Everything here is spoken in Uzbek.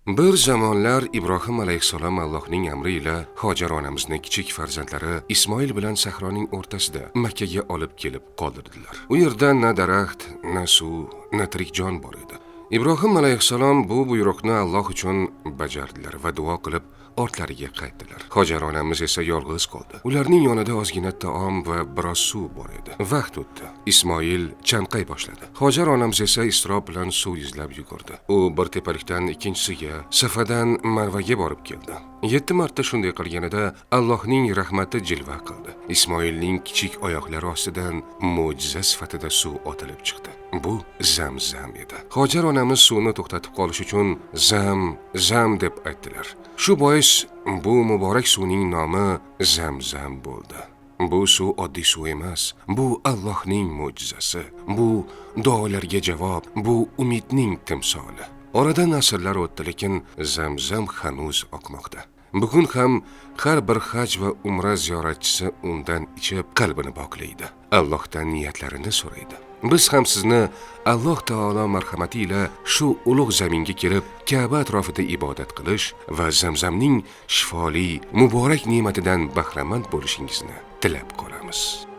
Bir zamonlar Ibrohim alayhissalom Allohning amri ila Hojar onamizning kichik farzandlari Ismoil bilan sahroning o'rtasida Makka ga olib kelib qoldirdilar. U yerda na daraxt, na suv, na tirik jon bor edi. Ibrohim alayhissalom bu buyruqni Alloh uchun bajardilar va duo qilib ortlariga qaytdilar. Hojar onamiz esa yolg'iz qoldi. Ularning yonida ozgina taom va biroz suv bor edi. Vaqt o'tdi. Ismoil chanqay boshladi. Hojar onamiz esa isrob bilan suv izlab yugurdi. U bir tepalikdan ikkinchisiga, Safadan Marvaga borib keldi. 7 marta shunday qilganida Allohning rahmati jilva qildi. Ismoilning kichik oyoqlari ostidan mo'jiza sifatida suv otilib chiqdi. Bu Zamzam edi. Hojar onamiz suvni to'xtatib qolish uchun Zam deb aytdilar. Shu bois bu muborak suvning nomi Zamzam bo'ldi. Bu suv oddiy suv emas. Bu Allohning mo'jizasi. Bu duolarga javob, bu umidning timsoli. Oradan asrlar o'tdi, lekin Zamzam hanuz oqmoqda. Bugun ham har bir haj va umra ziyoratchisi undan ichib qalbini poklaydi. Allohdan niyatlarini so'raydi. Biz ham sizni Alloh taolo marhamati ila shu ulug' zaminga kelib, Ka'ba atrofida ibodat qilish va Zamzamning shifoli, muborak ne'matidan bahramand bo'lishingizni tilab qolamiz.